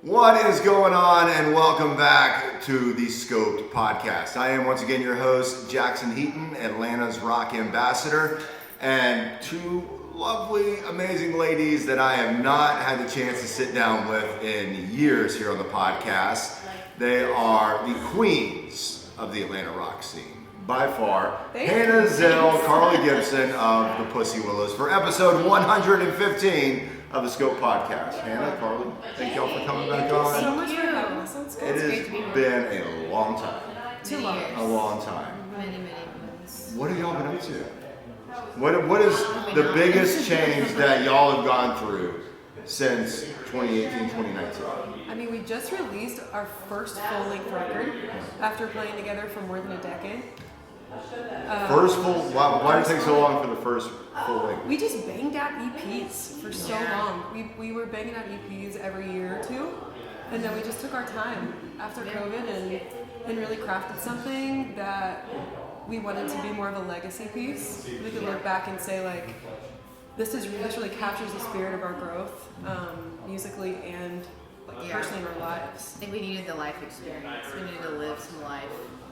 What is going on, and welcome back to the Scoped podcast. I am once again your host, Jackson Heaton, Atlanta's rock ambassador, and two lovely, amazing ladies that I have not had the chance to sit down with in years here on the podcast. They are the queens of the Atlanta rock scene, by far. Hannah Zell, Carly Gibson of the Pussywillows for episode 115 of the Scope podcast. Hannah, Carly, thank y'all for coming back on. Thank you so much for having us. It's It has been a long time. 2 years. A long time. Many months. What have y'all been up to? What is the biggest change that y'all have gone through since 2018, 2019? I mean, we just released our first full-length record after playing together for more than a decade. Why did it take so long for the first full length? We just banged out EPs for so long. We were banging out EPs every year or two, and then we just took our time after COVID and really crafted something that we wanted to be more of a legacy piece. We could look back and say, like, this really captures the spirit of our growth, musically and personally in our lives. I think we needed the life experience. We needed to live some life.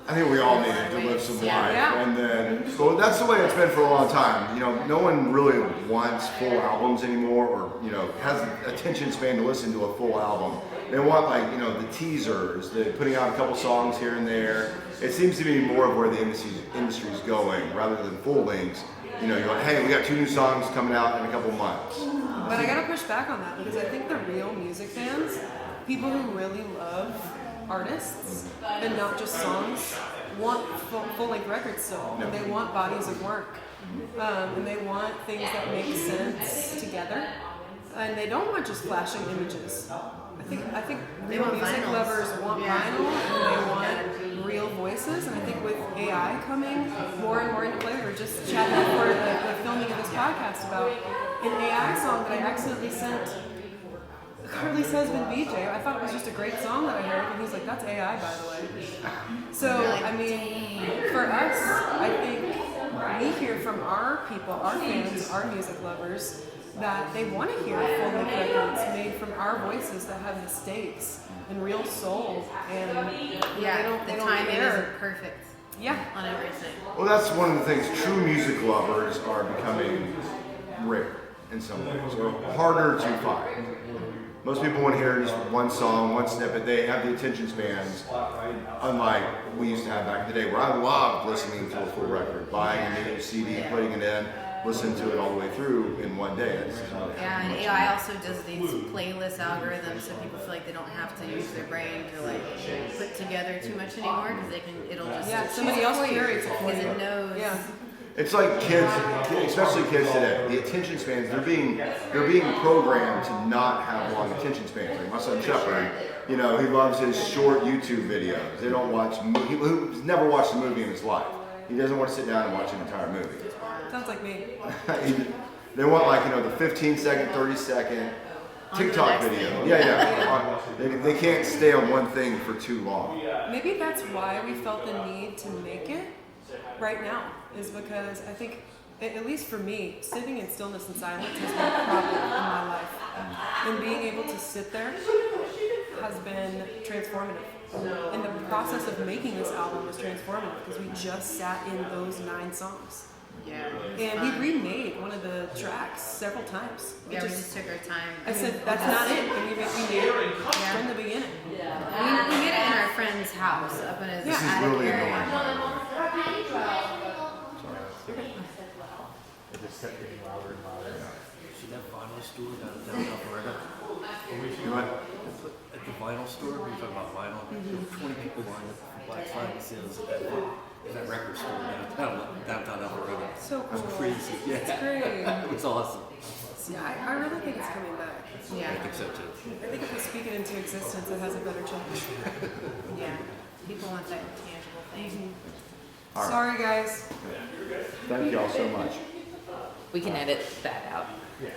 I think we all needed to live some life, and then so that's the way it's been for a long time. You know, no one really wants full albums anymore, or has an attention span to listen to a full album. They want the teasers, putting out a couple songs here and there. It seems to be more of where the industry's going rather than full lengths. You're like, hey, we got 2 new songs coming out in a couple months. But I gotta push back on that because I think the real music fans, people who really love artists and not just songs, want full-length records still. No. They want bodies of work, and they want things that make sense together, and they don't want just flashing images. I think real music lovers want vinyl, and they want real voices. And I think with AI coming more and more into play, we were just chatting before the filming of this podcast about an AI song that I accidentally sent Carly's husband BJ. I thought it was just a great song that I heard, and he's like, "That's AI, by the way." So I mean, for us, I think we hear from our people, our fans, our music lovers, that they want to hear full-length records made from our voices that have mistakes and real soul, and the timing isn't perfect. Yeah, on everything. Well, that's one of the things. True music lovers are becoming rare in some ways, or harder to find. Most people want to hear just one song, one snippet. They have the attention spans, unlike we used to have back in the day, where I loved listening to a full record, buying a new CD, putting it in, listening to it all the way through in one day. And AI also does these playlist algorithms, so people feel like they don't have to use their brain to put together too much anymore, because it'll just somebody else curates it because it knows. Yeah. It's like kids, especially kids today. The attention spans, they're being programmed to not have long attention spans. Like my son Shepard, he loves his short YouTube videos. They don't watch. He's never watched a movie in his life. He doesn't want to sit down and watch an entire movie. Sounds like me. They want the 15-second, 30-second TikTok video. Yeah. They can't stay on one thing for too long. Maybe that's why we felt the need to make it right now, is because I think, at least for me, sitting in stillness and silence has been a problem in my life. And being able to sit there has been transformative. And the process of making this album was transformative because we just sat in those 9 songs. Yeah. And we remade one of the tracks several times. We just took our time. I said, that's not it. And we made it from the beginning. We made it in our friend's house, up in his This attic is really area. annoying. It just kept getting louder and louder. See that vinyl store down forever? You know what? At the vinyl store. We were talking about vinyl. There were 20 people lined up for Black Friday sales at that record store downtown Alpharetta. So It was cool. crazy. Yeah. It's great. It was awesome. See, I really think it's coming back. Yeah. I think so too. I think if we speak it into existence, it has a better chance. Yeah. People want that tangible thing. All right. Sorry, guys. Thank you all so much. We can edit that out.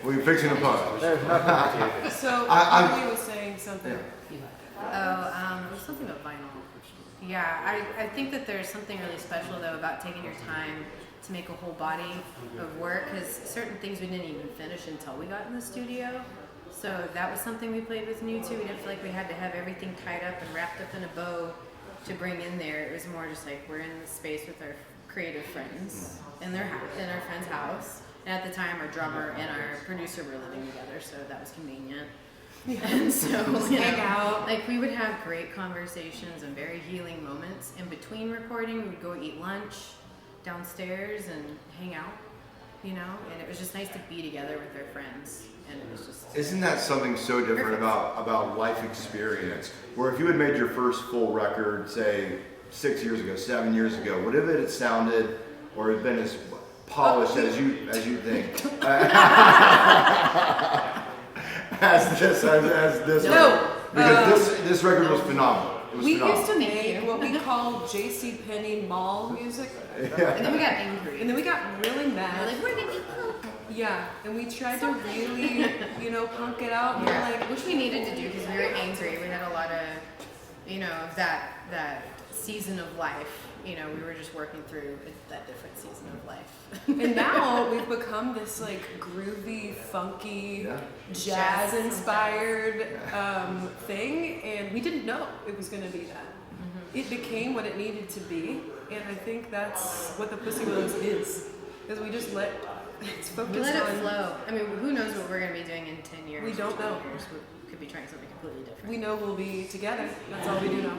We're fixing a post. There's nothing to So, I- Emily was saying something. It was something about vinyl. Yeah, I think that there's something really special though about taking your time to make a whole body of work, because certain things we didn't even finish until we got in the studio. So that was something we played with new too. We didn't feel like we had to have everything tied up and wrapped up in a bow to bring in there. It was more just like we're in the space with our creative friends in their house, in our friend's house. And at the time, our drummer and our producer were living together, so that was convenient. And so, you hang know, out. like we would have great conversations and very healing moments. In between recording, we would go eat lunch downstairs and hang out, you know. And it was just nice to be together with our friends. And it was just Isn't that something so different Perfect. about life experience? Where if you had made your first full record, say 6 years ago, 7 years ago, would have it sounded or had been as polished as you think? as this No. record. Because this record was phenomenal. It was We phenomenal. used to make what we call JCPenney mall music, and then we got angry. and then we got really We're mad. like, we're gonna be punk. Yeah, and we tried to really, punk it out. And we're Yeah, like, which we needed to do because we were angry. We had a lot of, of that season of life. We were just working through that different season of life. and now we've become this like groovy, funky, Yeah. jazz-inspired thing, and we didn't know it was going to be that. It became what it needed to be, and I think that's what the Pussywillows is we just let it's We focused let it on. flow. I mean, who knows what we're going to be doing in 10 years? We don't or 12 know. Years. We could be trying something completely different. We know we'll be together. That's all we do know.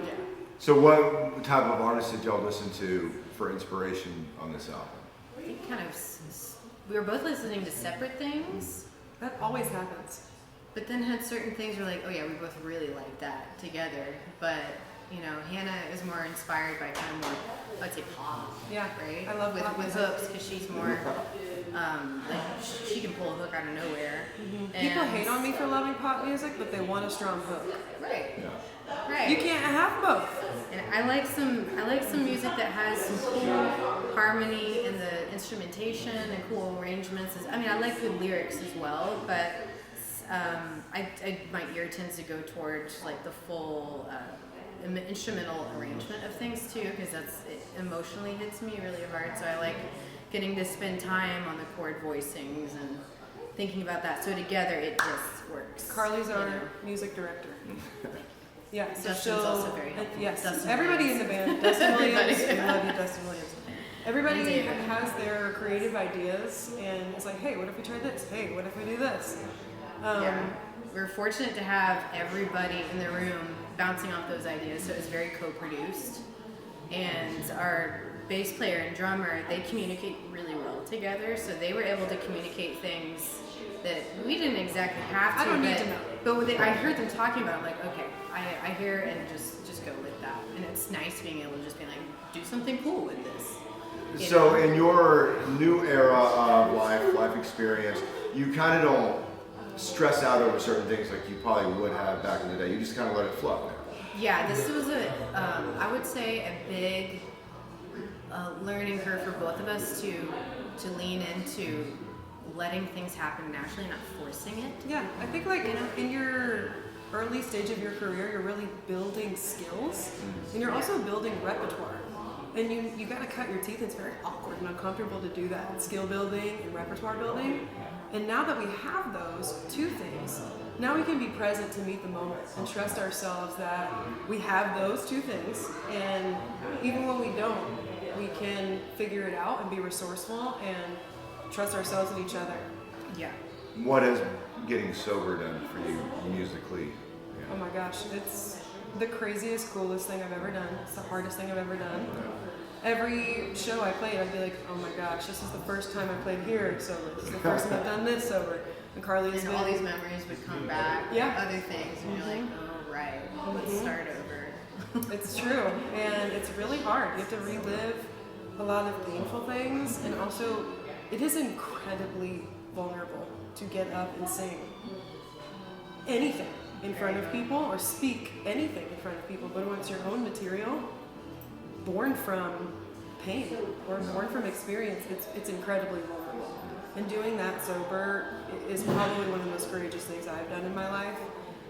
So what type of artists did y'all listen to for inspiration on this album? I think we were both listening to separate things, That always happens. but then had certain things we're like, oh yeah, we both really like that together. But, Hannah is more inspired by kind of more, I'd say pop. Yeah, Right? I love with, pop with music. hooks because she's more, she can pull a hook out of nowhere. People And- hate on me for loving pop music, but they want a strong hook. Right. Yeah. Right. You can't have both. And I like some music that has some cool harmony in the instrumentation and cool arrangements. I like good lyrics as well, but my ear tends to go towards like the full instrumental arrangement of things too, because it emotionally hits me really hard. So I like getting to spend time on the chord voicings and thinking about that. So together it just works. Carly's you our know? music director. Yeah, so Dustin's she'll- also very helpful. Yes, Dustin everybody in the band. Dustin Everybody. Williams. We love you, Dustin Williams. Everybody And David. has their creative ideas, and it's like, hey, what if we try this? Hey, what if we do this? Yeah. We're fortunate to have everybody in the room bouncing off those ideas, so it's very co-produced. And our bass player and drummer, they communicate really well together, so they were able to communicate things that we didn't exactly have to. I don't need but, to know. But I heard them talking about it, like, okay, I hear and just go with that. And it's nice being able to just be like, do something cool with this. You So know? in your new era of life experience, you kind of don't stress out over certain things like you probably would have back in the day. You just kind of let it flow. Yeah, this was I would say a big learning curve for both of us to lean into letting things happen naturally, not forcing it. Yeah, I think like in your early stage of your career, you're really building skills, and you're also building repertoire. And you got to cut your teeth. It's very awkward and uncomfortable to do that. Skill building and repertoire building. And now that we have those two things, now we can be present to meet the moment and trust ourselves that we have those two things. And even when we don't, we can figure it out and be resourceful and trust ourselves and each other. Yeah. What has getting sober done for you musically? Oh my gosh, it's the craziest, coolest thing I've ever done. It's the hardest thing I've ever done. Every show I played, I'd be like, oh my gosh, this is the first time I played here sober. This is the first time I've done this sober. And Carly has And been... all these memories would come back. Yeah. Other things, and you're like, oh right. Let's start over. It's true, and it's really hard. You have to relive a lot of painful things, and also it is incredibly vulnerable to get up and sing anything in front of people or speak anything in front of people, but when it's your own material, born from pain or born from experience, it's incredibly vulnerable. And doing that sober is probably one of the most courageous things I've done in my life.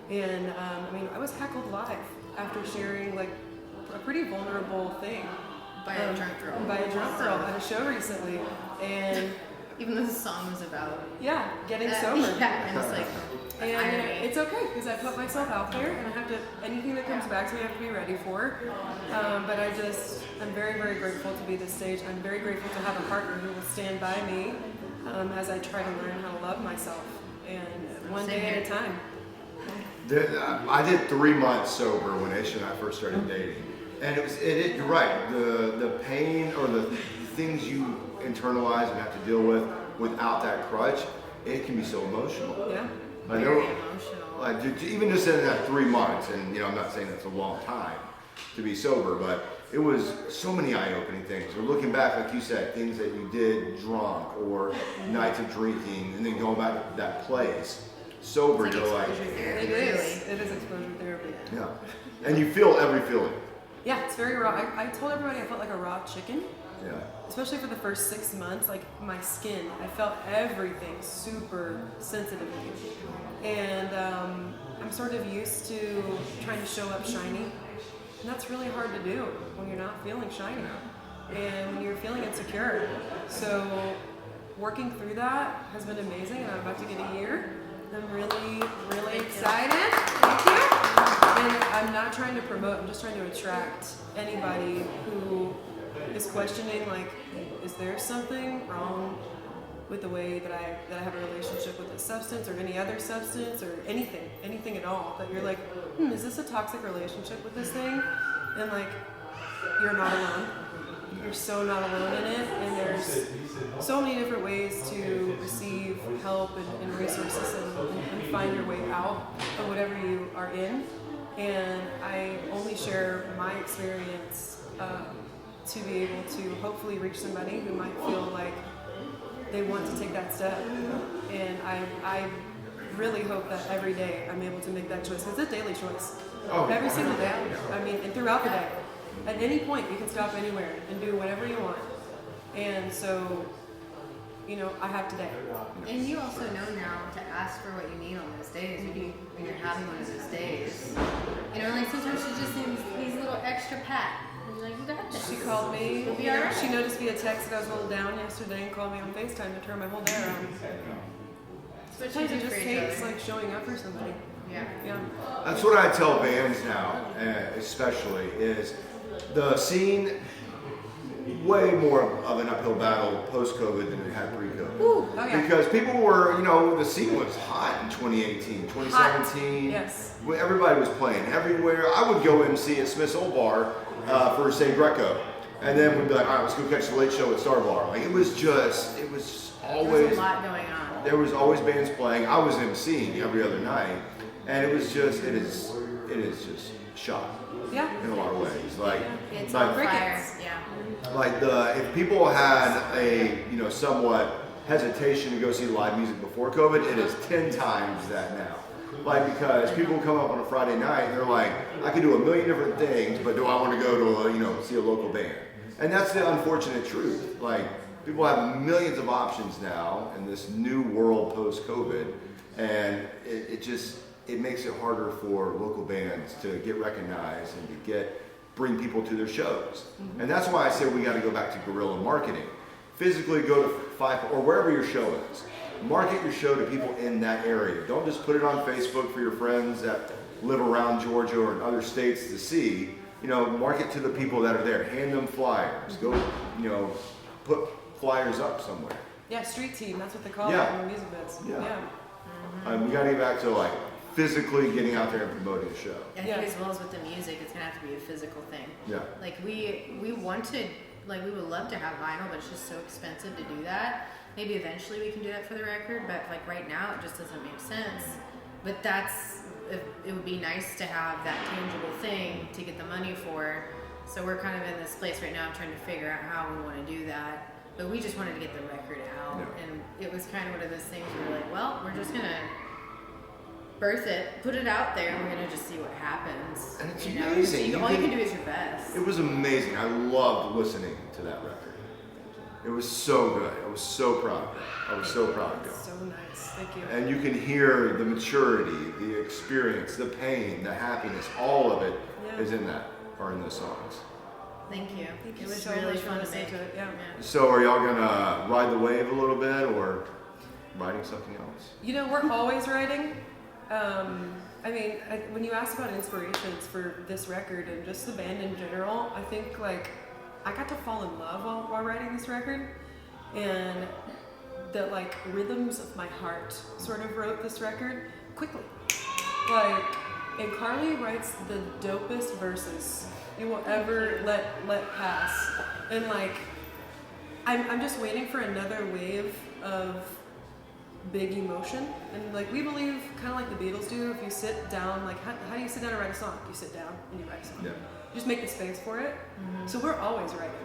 And I mean, I was heckled live after sharing like a pretty vulnerable thing. By a drunk girl. By a drunk girl at a show recently. And even though the song was about getting sober. Yeah, and it's like and it's okay because I put myself out there, and I have to, anything that comes back to me I have to be ready for. But I'm very, very grateful to be this stage. I'm very grateful to have a partner who will stand by me as I try to learn how to love myself, and one day at a time. I did 3 months sober when Aisha and I first started dating, and you're right. The pain or the things you internalize and have to deal with without that crutch, it can be so emotional. Yeah. very emotional. Like even just in that 3 months, and I'm not saying that's a long time to be sober, but it was so many eye-opening things. Or looking back, like you said, things that you did drunk or nights of drinking, and then going back to that place sober, you're like, It is exposure therapy. yeah, and you feel every feeling. Yeah, it's very raw. I told everybody I felt like a raw chicken. Yeah. Especially for the first 6 months, like my skin, I felt everything super sensitive. And I'm sort of used to trying to show up shiny. And that's really hard to do when you're not feeling shiny and when you're feeling insecure. So working through that has been amazing, and I'm about to get a year. I'm really, really excited. Thank you. And I'm not trying to promote, I'm just trying to attract anybody who is questioning, like, is there something wrong with the way that I have a relationship with a substance or any other substance or anything at all, that you're like, is this a toxic relationship with this thing? And like, you're not alone. You're so not alone in it, and there's so many different ways to receive help and resources and find your way out of whatever you are in. And I only share my experience to be able to hopefully reach somebody who might feel like they want to take that step. And I really hope that every day I'm able to make that choice. It's a daily choice. Every single day. I mean, and throughout the day. At any point, you can stop anywhere and do whatever you want. And so, I have today. And you also know now to ask for what you need on those days when you're having one of those days. Like sometimes she just needs a little extra pat. And you're like, you got this. She called me. It'll be all right. She noticed via text that I was a little down yesterday and called me on FaceTime to turn my whole day around. Sometimes it just takes like showing up for somebody. Yeah. That's what I tell bands now, especially, is the scene way more of an uphill battle post-COVID than it had pre-COVID. Oh, yeah. Because people were, the scene was hot in 2018, 2017. Hot. Yes. Everybody was playing everywhere. I would go MC at Smith's Old Bar for, say, Greco. And then we'd be like, all right, let's go catch the late show at Star Bar. Like, it was always... There's a lot going on. There was always bands playing. I was MCing every other night. And it is just shot. Yeah. In a lot of ways. Like, It's like on fire. Yeah. like if people had a somewhat hesitation to go see live music before COVID, it is 10 times that now. Like, because people come up on a Friday night and they're like, I can do a million different things, but do I want to go to see a local band? And that's the unfortunate truth. Like, people have millions of options now in this new world post-COVID, and it makes it harder for local bands to get recognized and to bring people to their shows. Mm-hmm. And that's why I say we got to go back to guerrilla marketing. Physically go to or wherever your show is. Market your show to people in that area. Don't just put it on Facebook for your friends that live around Georgia or in other states to see. Market to the people that are there. Hand them flyers. Go, put flyers up somewhere. Yeah, street team. That's what they call it in the music biz. Yeah. We got to get back to physically getting out there and promoting the show. I think as well as with the music, it's gonna have to be a physical thing. Yeah. Like we wanted, we would love to have vinyl, but it's just so expensive to do that. Maybe eventually we can do that for the record, but right now it just doesn't make sense. But that's it would be nice to have that tangible thing to get the money for. So we're kind of in this place right now trying to figure out how we want to do that. But we just wanted to get the record out. Yeah. And it was kind of one of those things where we're like, well, we're just going to birth it, put it out there, and we're going to just see what happens. And it's you know? amazing. So all you can do is your best. It was amazing. I loved listening to that record. It was so good. I was so proud of it. I was so proud of it. So nice. Thank you. And you can hear the maturity, the experience, the pain, the happiness, all of it is in that, or in those songs. Thank you. Thank It you was so really much for fun to listening make. to it. Yeah. So are y'all gonna ride the wave a little bit, or writing something else? You know, we're always writing. I mean, when you asked about inspirations for this record and just the band in general, I think like I got to fall in love while writing this record, and the like rhythms of my heart sort of wrote this record quickly. Like, and Carly writes the dopest verses you will ever let pass, and like I'm just waiting for another wave of big emotion. And like we believe, kind of like the Beatles do, if you sit down, like how do you sit down and write a song? You sit down and you write a song. Yeah. You just make the space for it. So we're always writing,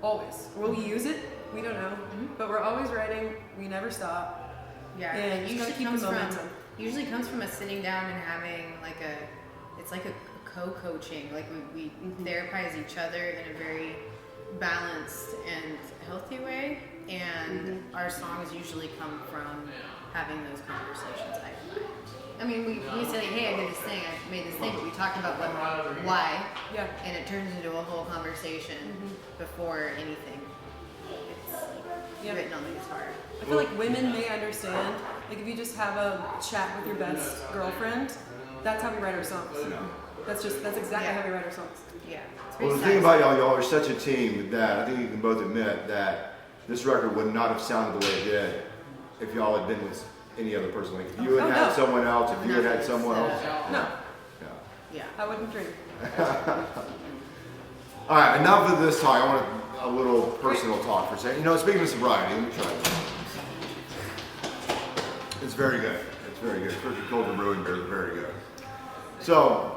always. Will we use it? We don't know, but we're always writing. We never stop. Yeah, And it just usually gotta keep comes the from momentum. us sitting down and having like it's like a co-coaching. Like we therapize each other in a very balanced and healthy way, and our songs usually come from having those conversations. I mean, we say like, hey, I did this thing, I made this thing, but we talk about why, Yeah. and it turns into a whole conversation before anything. It's written on the guitar. I feel like women may understand. Like if you just have a chat with your best girlfriend, that's how we write our songs. That's exactly how we write our songs. Yeah. It's Well, the very thing nice. about y'all are such a team that I think you can both admit that this record would not have sounded the way it did if y'all had been with any other person. Like if you had had someone else, if you had had someone else. No, Yeah. I wouldn't drink. All right, enough of this talk. I want a little personal talk for a second. You know, speaking of sobriety, let me try this. It's very good. It's very good. Turkey cold and brewing beer is very good. So,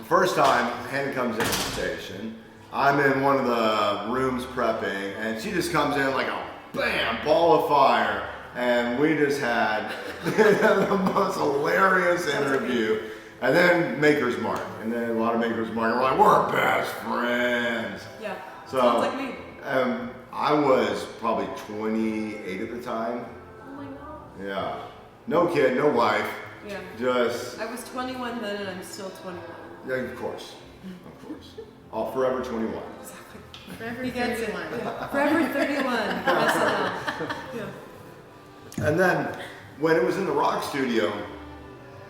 first time Hannah comes into the station, I'm in one of the rooms prepping, and she just comes in like a bam, ball of fire, and we just had the most hilarious interview. And then Maker's Mark, and then a lot of Maker's Mark are like, we're best friends. Yeah. So, Sounds like me. I was probably 28 at the time. Oh my god. Yeah. No kid, no wife. Yeah. Just, I was 21 then, and I'm still 21. yeah, of course. Of course. All forever 21. Exactly. Forever He gets it. 31. Forever 31. SNL. Yeah. And then when it was in the rock studio,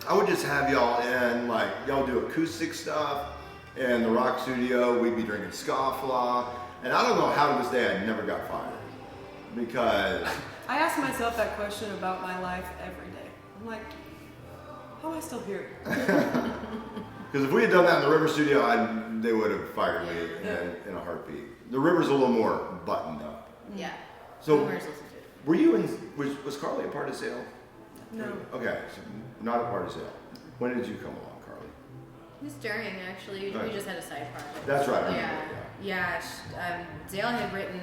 I would just have y'all in, like, y'all do acoustic stuff in the rock studio. We'd be drinking scofflaw. And I don't know how to this day I never got fired. Because, I ask myself that question about my life every day. I'm like, how am I still here? if we had done that in the River studio, they would have fired me in a heartbeat. The River's a little more buttoned up. Yeah. So, Numerous listen to it. were you in, was Carly a part of Sale? No. Okay, so not a part of Sale. When did you come along, Carly? It was during, actually. We Right. just had a side project. That's right. I Yeah. remember, Yeah. Zale had written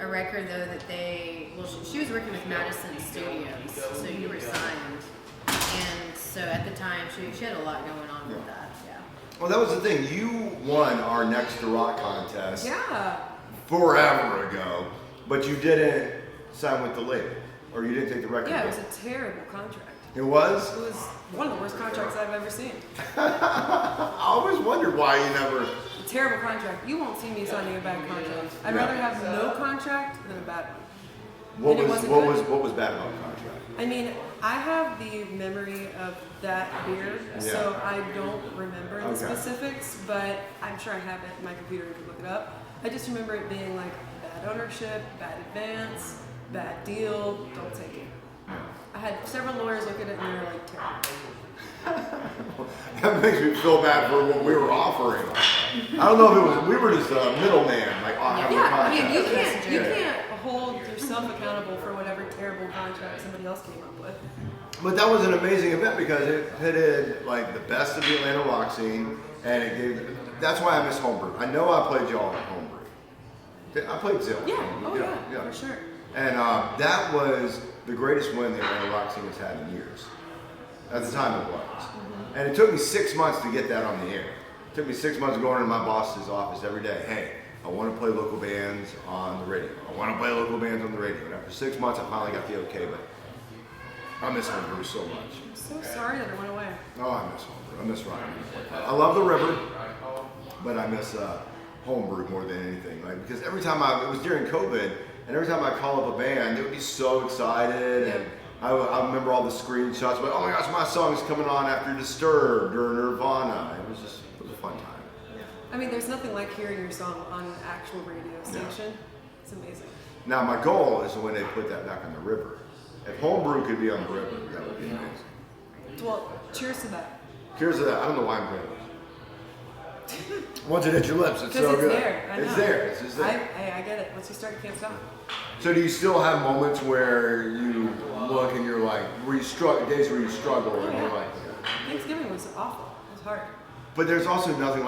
a record, though, that she was working with Madison Studios, so you were signed. And so at the time, she had a lot going on with that. Yeah. Well, that was the thing. You won our Next to Rock contest Yeah. forever ago, but you didn't sign with the label, or you didn't take the record Yeah, it deal. was a terrible contract. It was? It was one of the worst contracts I've ever seen. I always wondered why you never. A terrible contract. You won't see me signing a bad contract. I'd No. rather have no contract than a bad one. What And it was wasn't what good. was bad about the contract? I mean, I have the memory of that beer, so I don't remember the Okay. specifics, but I'm sure I have it in my computer and can look it up. I just remember it being like bad ownership, bad advance, bad deal, don't take it. I had several lawyers look at it and they were like, terrible. That makes me feel bad for what we were offering. I don't know if it was, we were just a middleman, like, having a Yeah, I contract. mean, you can't hold yourself accountable for whatever terrible contract somebody else came up with. But that was an amazing event because it pitted like the best of the Atlanta rock scene, and it gave. That's why I miss Homebrew. I know I played y'all at Homebrew. I played Zill. Yeah. Oh yeah. For sure. And that was the greatest win the Atlanta rock scene has had in years. At the time it was. Mm-hmm. And it took me 6 months to get that on the air. It took me 6 months going into my boss's office every day. Hey, I want to play local bands on the radio. I want to play local bands on the radio. And after 6 months, I finally got the okay, but I miss Homebrew so much. I'm so sorry that it went away. Oh, I miss Homebrew. I miss rocking. I love the river, but I miss Homebrew more than anything. Like, because every time it was during COVID, and every time I call up a band, they would be so excited. And I remember all the screenshots, but oh my gosh, my song is coming on after Disturbed or Nirvana. It was a fun time. I mean, there's nothing like hearing your song on an actual radio station. It's amazing. Now, my goal is when they put that back on the river. If Homebrew could be on the river, that would be amazing. Well, cheers to that. Cheers to that. I don't know why I'm doing this. Once it hits your lips, it's so Because good. it's there. I know. It's there. It's just there. I get it. Once you start, you can't stop. So do you still have moments where you look and you're like, days where you struggle and you're like, Thanksgiving was awful. It was hard. but there's also nothing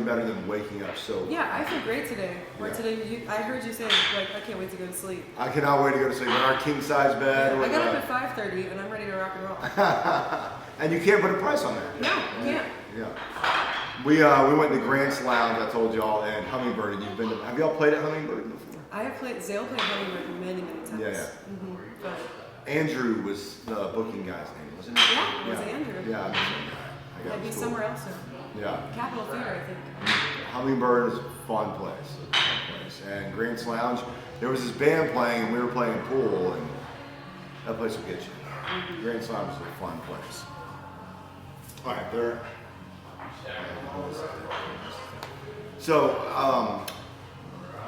better than waking up so. Yeah, I feel great today. Yeah. Today, I heard you say, like, I can't wait to go to sleep. I cannot wait to go to sleep in our king size bed. I got up at 5:30 and I'm ready to rock and roll. And you can't put a price on that. No, you can't. Yeah. We went to Grant's Lounge, I told y'all, and Hummingbird, and have y'all played at Hummingbird before? I have Zale played Hummingbird many times. Yeah. Mm-hmm. But Andrew was the booking guy's name, wasn't it? yeah, it was Andrew. Yeah, I miss him. I got I'd be his somewhere else now. Yeah. Capitol Theater, I think. Hummingbird is a fun place. And Grant's Lounge, there was this band playing, and we were playing pool, and that place will get you. Mm-hmm. Grant's Lounge is a fun place. All right, there. So,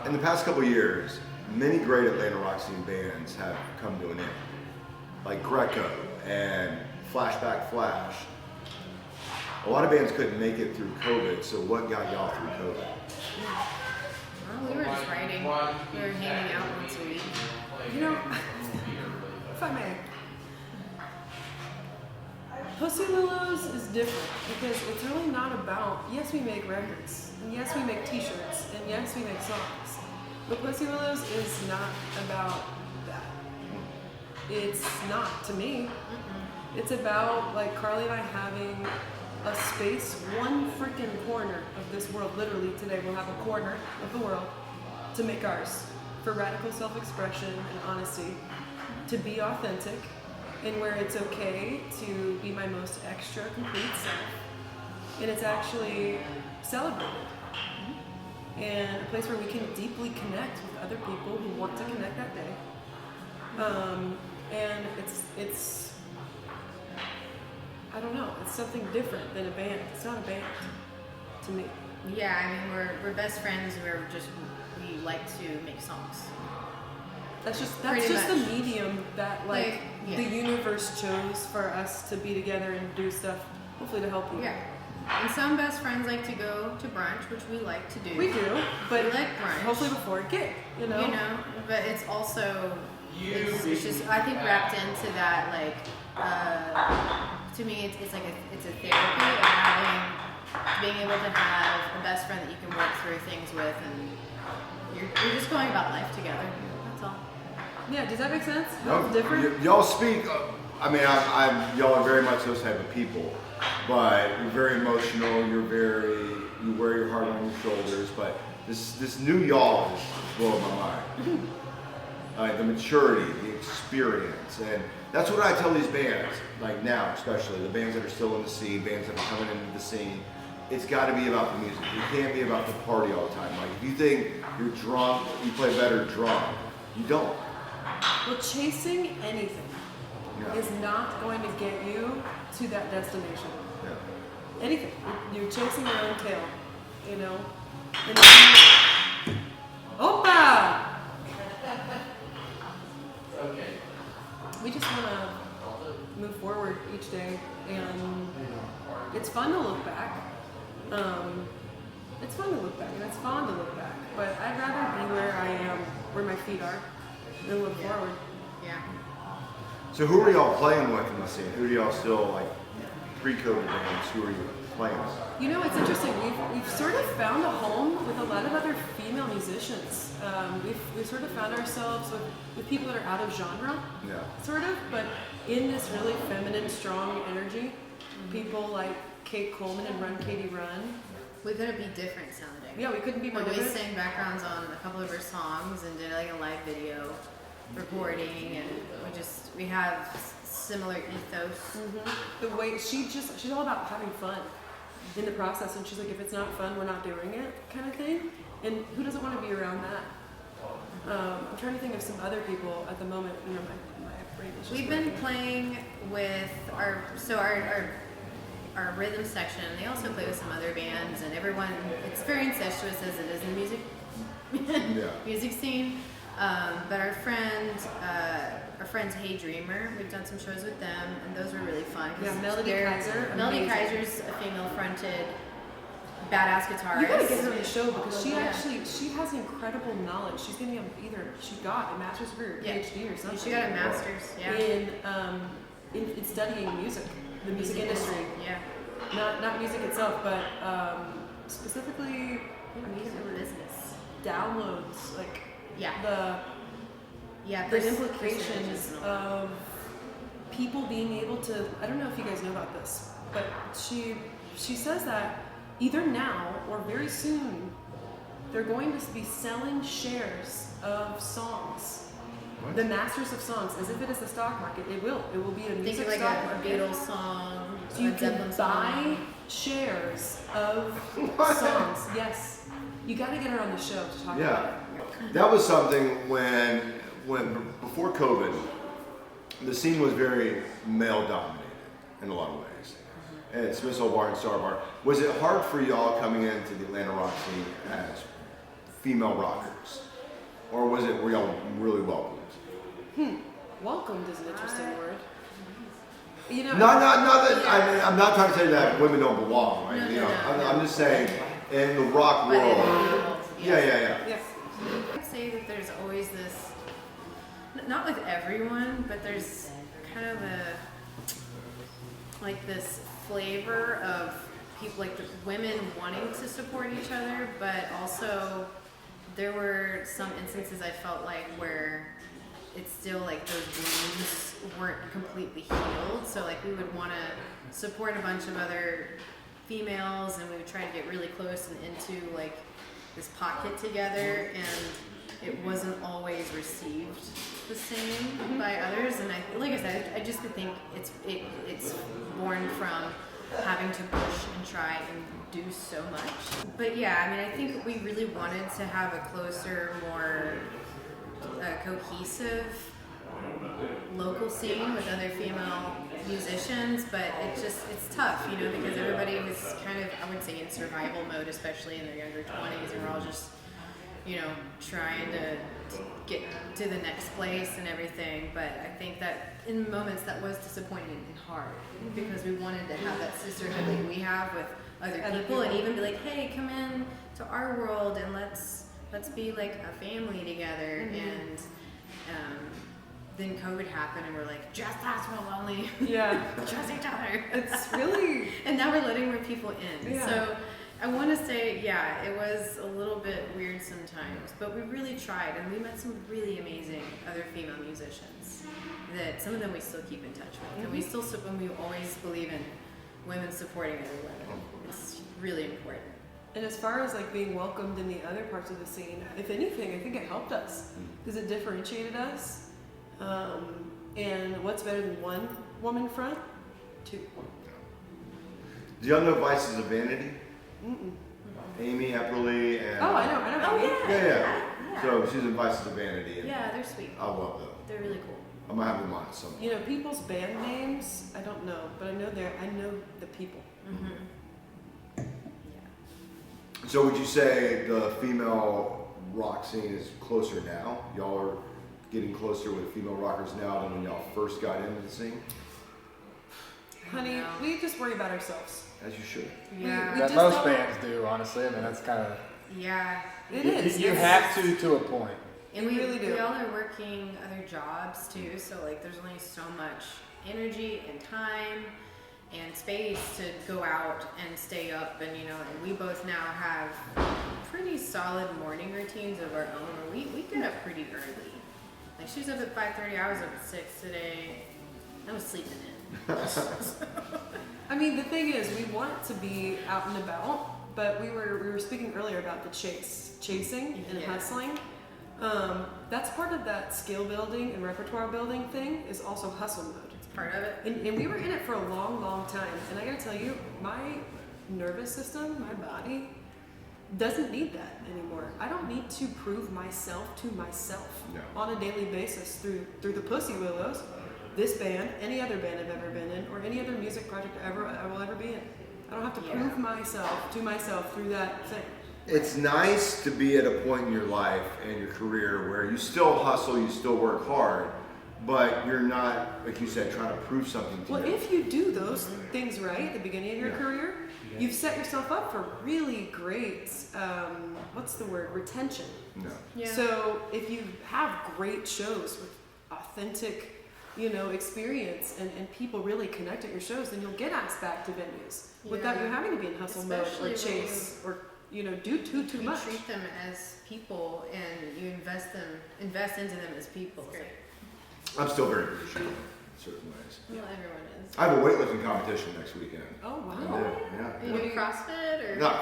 in the past couple of years, many great Atlanta rock scene bands have come to an end, like Greco and Flashback Flash. A lot of bands couldn't make it through COVID, so what got y'all through COVID? Well, we were just writing. We were hanging out once a week. You know, if I may, Pussywillows is different because it's really not about, yes, we make records, and yes, we make t-shirts, and yes, we make songs. But Pussywillows is not about that. It's not, to me. It's about, like, Carly and I having a space, one freaking corner of this world. Literally today we'll have a corner of the world to make ours for radical self-expression and honesty, to be authentic, and where it's okay to be my most extra complete self, and it's actually celebrated, and a place where we can deeply connect with other people who want to connect that day. And it's I don't know, it's something different than a band. It's not a band to me. Yeah, I mean, we're best friends. We like to make songs. That's just Pretty the much. medium that Yeah. the universe chose for us to be together and do stuff, hopefully to help people. Yeah. And some best friends like to go to brunch, which we like to do. We do, but we like brunch. hopefully before a gig, you know. But it's also it's just I think wrapped into that to me it's like it's a therapy of being able to have a best friend that you can work through things with, and you're just going about life together. That's all. Yeah, does that make sense? No, It's different. y'all speak. I mean, y'all are very much those type of people, but you're very emotional. You wear your heart on your shoulders. But this new y'all is blowing my mind. The maturity, the experience, and that's what I tell these bands. Like now, especially the bands that are still in the scene, bands that are coming into the scene. It's got to be about the music. You can't be about the party all the time. Like if you think you're drunk, you play better drunk. You don't. Well, chasing anything Yeah. is not going to get you to that destination. Yeah. Anything. You're chasing your own tail, you know? And Opa! We just want to move forward each day, and it's fun to look back. It's fun to look back, and it's fun to look back. But I'd rather be where I am, where my feet are, than look forward. Yeah. So who are y'all playing with in the scene? Who do y'all still like pre-COVID bands? Who are you playing with? You know, it's interesting. We've sort of found a home with a lot of other female musicians. We've sort of found ourselves with people that are out of genre, sort of, but in this really feminine, strong energy. People like Kate Coleman and Run Katie Run. We couldn't be different sounding. Yeah, we couldn't be more But we different. sang backgrounds on a couple of her songs and did like a live video recording, and we have similar ethos. The way she's all about having fun in the process, and she's like, if it's not fun, we're not doing it, kind of thing. And who doesn't want to be around that? I'm trying to think of some other people at the moment. You know, my brain is just We've been working. playing with our rhythm section. They also play with some other bands, and everyone. It's very incestuous as it is in the music scene. But our friends Hey Dreamer, we've done some shows with them, and those were really fun. Yeah, Melody Kaiser. Melody amazing. Kaiser's a female-fronted, badass guitarist. You gotta get her on the show because she has incredible knowledge. She's getting she got a master's degree or PhD or something. She got a master's, in studying music, the music industry. Yeah. Not music itself, but specifically Business. downloads, like the Pers- implications of people being able to. I don't know if you guys know about this, but she says that either now or very soon they're going to be selling shares of songs. What? The masters of songs, as if it is the stock market. It will be a Think music of like stock a market. Beatles song. So you a Zeppelin can song. buy shares of songs. Yes. You got to get her on the show to talk about it. That was something when before COVID, the scene was very male dominated in a lot of ways. And Smith's Old Bar and Star Bar. Was it hard for y'all coming into the Atlanta rock scene as female rockers? Or were y'all really welcomed? Welcomed is an interesting word. You know, Not that, I mean, I'm not trying to say that women don't belong, right? No, I'm just saying, in the rock But in world. the world, Yeah. yes. I'd say that there's always this, not with everyone, but there's kind of this flavor of people, like the women wanting to support each other, but also there were some instances I felt like where it's still like those wounds weren't completely healed. So like we would want to support a bunch of other females, and we would try to get really close and into like this pocket together, and it wasn't always received the same by others. And like I said, I just think it's born from having to push and try and do so much. But yeah, I mean, I think we really wanted to have a closer, more cohesive local scene with other female musicians, but it's tough, you know, because everybody was kind of, I would say, in survival mode, especially in their younger 20s, and we're all just, you know, trying to get to the next place and everything. But I think that in moments that was disappointing and hard, because we wanted to have that sisterhood that we have with other people, and even be like, hey, come in to our world and let's be like a family together. And then COVID happened, and we're like, just us, we'll only trust each other. It's really, and now we're letting more people in. Yeah. So I want to say, yeah, it was a little bit weird sometimes, but we really tried, and we met some really amazing other female musicians that some of them we still keep in touch with. And we still, and we always believe in women supporting other women. It's really important. and as far as like being welcomed in the other parts of the scene, if anything, I think it helped us because it differentiated us. And what's better than one woman front? Two. Do y'all know Vices of Vanity? Mm-mm. Amy Epperly and. Oh, I know. Oh, Amy. Yeah. So she's in Vices of Vanity. And Yeah, they're sweet. I love them. They're really cool. I'm gonna have them on some. You know, people's band names, I don't know, but I know the people. So would you say the female rock scene is closer now? Y'all are getting closer with female rockers now than when y'all first got into the scene? Honey, we just worry about ourselves. As you should. Yeah. We That just most don't- bands do, honestly. I mean, that's kind of It is. you It's- have to a point. And We really do. We all are working other jobs too, so like there's only so much energy and time and space to go out and stay up, and and we both now have pretty solid morning routines of our own. We get up pretty early. Like she's up at 5:30, I was up at 6 today. I was sleeping in. I mean, the thing is, we want to be out and about, but we were speaking earlier about the chasing and Yeah. hustling. That's part of that skill building and repertoire building thing is also hustle mode. It's part of it. And we were in it for a long, long time. And I gotta tell you, my nervous system, my body, doesn't need that anymore. I don't need to prove myself to myself on a daily basis through the Pussywillows, this band, any other band I've ever been in, or any other music project I will ever be in. I don't have to prove myself to myself through that thing. It's nice to be at a point in your life and your career where you still hustle, you still work hard, but you're not, like you said, trying to prove something to Well, you. if you do those things right at the beginning of your career, you've set yourself up for really great, what's the word, retention. No. Yeah. So if you have great shows with authentic, experience and people really connect at your shows, then you'll get asked back to venues without you having to be in hustle mode Especially or when chase or do too you much. treat them as people and you invest into them as people. It's great. I'm still very appreciative in certain ways. Well, everyone is. I have a weightlifting competition next weekend. Oh I wow! do, Are you yeah. doing CrossFit or? No,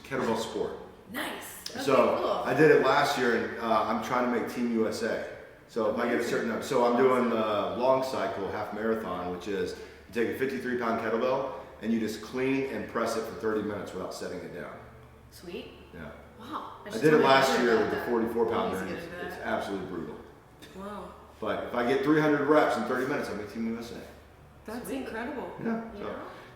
kettlebell sport. Nice. Okay, So cool. I did it last year, and I'm trying to make Team USA. So if I get a certain number, so I'm doing the long cycle half marathon, which is you take a 53-pound kettlebell and you just clean and press it for 30 minutes without setting it down. Sweet. Yeah. Wow! I did it last year about with the that. 44-pounder, Please and get it's, into it's that. absolutely brutal. Wow! But if I get 300 reps in 30 minutes, I make Team USA. That's Sweet. incredible. Yeah. Yeah. So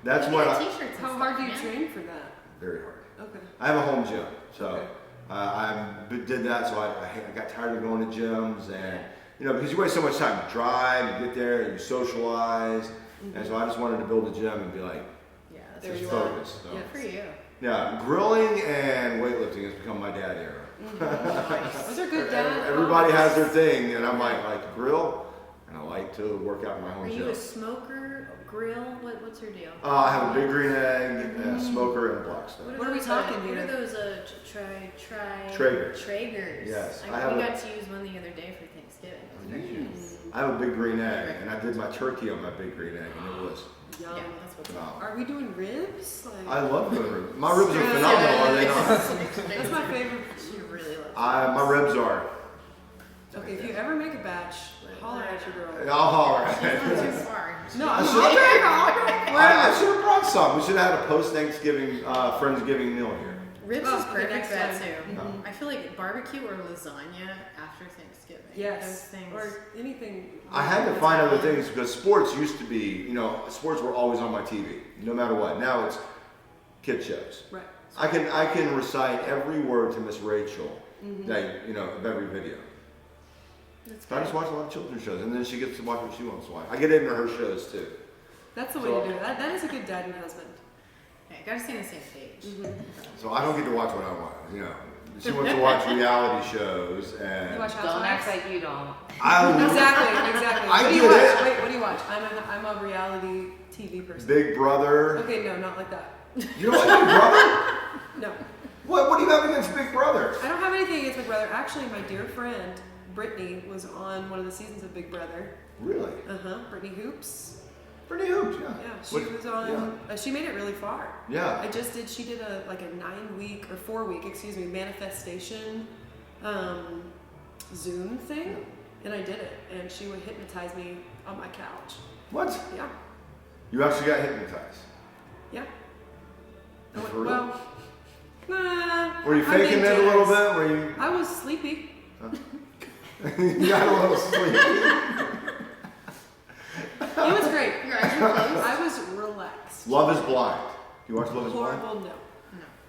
that's You what get I. t-shirts and How stuff, hard do you man. train for that? Very hard. Okay. I have a home gym, so Okay. I did that. So I got tired of going to gyms, and because you waste so much time. You drive, you get there, you socialize, and so I just wanted to build a gym and be like, Yeah, that's There just you focused. are. So. Yeah. good for you. Yeah, grilling and weightlifting has become my dad era. Those are good dad. Everybody has their thing, and I'm like, I like to grill, and I like to work out in my Are home you gym. a smoker, grill? What's your deal? I have a big green egg, a smoker, and a black stone. What are we those, talking What here? are those? Traegers. Traegers. Yes, We I have got to use one the other day for Thanksgiving. It was very nice. I have a big green egg, and I did my turkey on my big green egg, and it was Yum. Yeah, that's what's up. phenomenal. Are we doing ribs? I Like, love doing ribs. My ribs are phenomenal, are they not? that's my favorite. You really love My ribs are. Okay, if you ever make a batch, holler at your girl. I'll holler It's at not it. too far. No, I I'll should- drink. I should have brought some. We should have had a post-Thanksgiving, Friendsgiving meal here. Ribs Oh, is for the perfect next for that time. too. Mhm. I feel like barbecue or lasagna after Thanksgiving. Those Yes. things. Or anything. I had to find other things because sports used to be, sports were always on my TV, no matter what. Now it's kid shows. Right. I can recite every word to Miss Rachel, of every video. That's So I just watch a lot of children's shows, and then she gets to watch what she wants to watch. I get into her shows too. That's the way to do it. That is a good dad and husband. Okay, gotta stay on the same page. So I don't get to watch what I want. She wants to watch reality shows, You and watch Don't act Housewives? like you don't. Exactly. I What do you get watch? it. Wait, what do you watch? I'm a reality TV person. Big Brother. Okay, no, not like that. You don't like Big Brother? No. What do you have against Big Brother? I don't have anything against Big Brother. Actually, my dear friend Brittany was on one of the seasons of Big Brother. Really? Brittany Hoops. Pretty hoops, yeah. Yeah, she What- was on. She made it really far. Yeah. She did a 9-week or 4-week, manifestation Zoom thing, and I did it, and she would hypnotize me on my couch. What? Yeah, You actually got hypnotized. yeah. I For went, real? well, nah. Were you I'm faking being it a little generous. bit? Were you? I was sleepy. You got a little sleepy. It was great. Your eyes are closed. I was relaxed. Love is Blind. You watch Love is Blind? Horrible, no.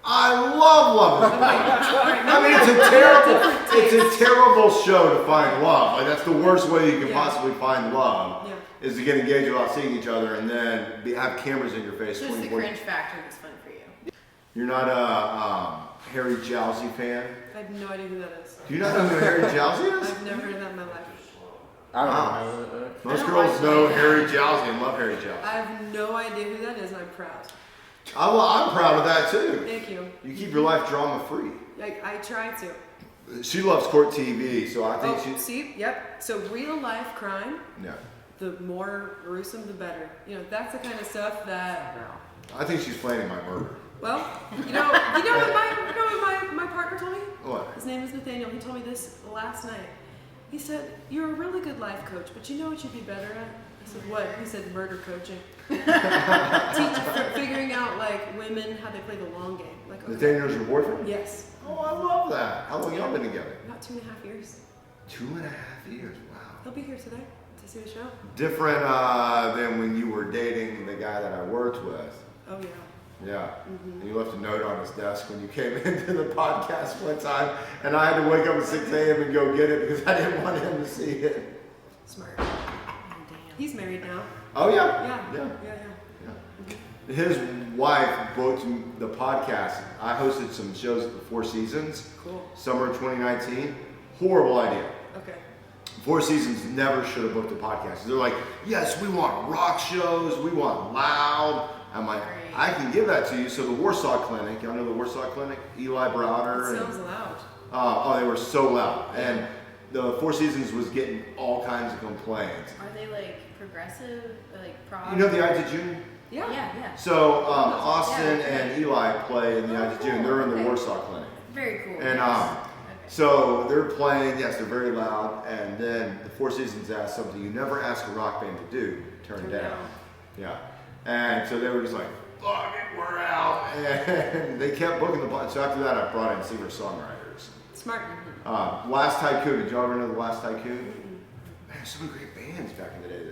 I love Love is Blind. I mean, it's a terrible show to find love. Like that's the worst way you can Yeah. possibly find love. Yeah. Is to get engaged without seeing each other and then have cameras in your face Just the 24. cringe factor that's fun for you. You're not a Harry Jowsey fan? I have no idea who that is. Do you not know who Harry Jowsey is? I've never heard of that in my life. I don't Wow. know. Most I don't girls like know that. Harry Jowsey and love Harry Jowsey. I have no idea who that is, and I'm proud. Well, I'm proud of that too. Thank you. You keep your life drama free. I try to. She loves court TV, so I think Oh, see? Yep. So real life crime, No, the more gruesome, the better. That's the kind of stuff that. I think she's planning my murder. Well, you know what my partner told me? What? His name is Nathaniel. He told me this last night. He said, "You're a really good life coach, but you know what you'd be better at?" I said, "What?" He said, "Murder coaching." Figuring out like women how they play the long game. Like okay. Nathaniel's your boyfriend? Yes. Oh, I love that. How long y'all been together? About 2.5 years. 2.5 years. Wow. He'll be here today to see the show. Different than when you were dating the guy that I worked with. Oh yeah. Yeah. And you left a note on his desk when you came into the podcast one time, and I had to wake up at 6 a.m. and go get it because I didn't want him to see it. Smart. Oh, damn. He's married now. Oh yeah. Yeah. Yeah. His wife booked the podcast. I hosted some shows at the Four Seasons. Cool. Summer 2019. Horrible idea. Okay. Four Seasons never should have booked a podcast. They're like, yes, we want rock shows. We want loud. I'm like, I can give that to you. So the Warsaw Clinic, y'all know the Warsaw Clinic? Eli Browder. It sounds loud. Oh, they were so loud. And the Four Seasons was getting all kinds of complaints. Are they like progressive, like prog? You know the Ides of June? Yeah. Yeah. So Austin Yeah. and Eli play in the Ides of June. They're in the Warsaw Clinic. Very cool. And Okay. so they're playing, yes, they're very loud. And then the Four Seasons asked something you never ask a rock band to do, turn down. Yeah. And so they were just like, fuck it, we're out. And they kept booking the podcast. So after that, I brought in singer-songwriters. Smart. Last Tycoon, did y'all ever know the Last Tycoon? Man, so many great bands back in the day.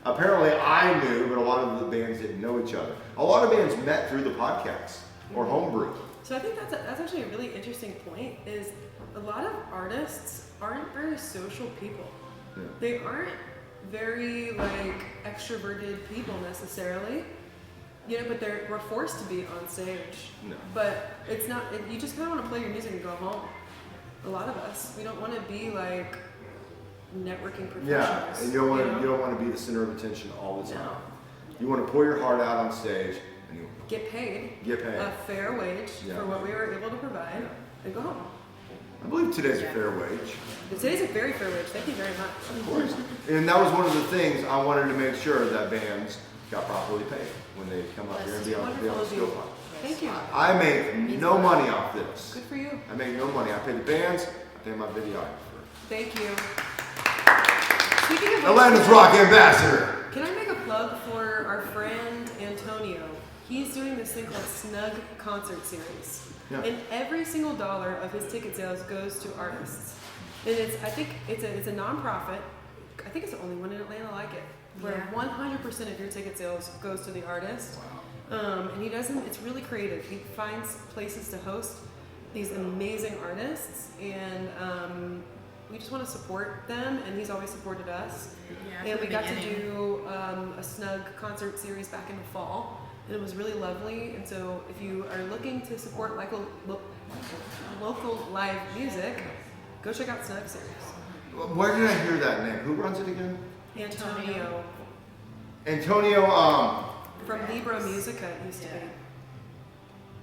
Apparently I knew, but a lot of the bands didn't know each other. A lot of bands met through the podcast or homebrew. So I think that's actually a really interesting point. Is a lot of artists aren't very social people. Yeah. They aren't very like extroverted people necessarily. But we're forced to be on stage. No. But it's not. You just kind of want to play your music and go home. A lot of us, we don't want to be like networking professionals. Yeah, and you don't want to be the center of attention all the time. No. You want to pour your heart out on stage and you Get paid. get paid. A fair wage Yeah. for what we were able to provide, and go home. I believe today's a fair wage. Today's a very fair wage. Thank you very much. Of course. And that was one of the things I wanted to make sure that bands got properly paid when they come up here and be on the Wonderful of skill you. pod. Thank you. I make no money off this. Good for you. I make no money. I pay the bands, I pay my videographer. Thank you. Speaking of Atlanta's Rock Ambassador. can I make a plug for our friend Antonio? He's doing this thing called Snug Concert Series. Yeah. And every single dollar of his ticket sales goes to artists. And I think it's a nonprofit. I think it's the only one in Atlanta like it. Where 100% of your ticket sales goes to the artist. And it's really creative. He finds places to host these amazing artists, and we just want to support them, and he's always supported us. Yeah, And we got to beginning. do a Snug concert series back in the fall, and it was really lovely. And so if you are looking to support local live music, go check out Snug series. Where did I hear that name? Who runs it again? Antonio Antonio, from Libra Musica it used to be.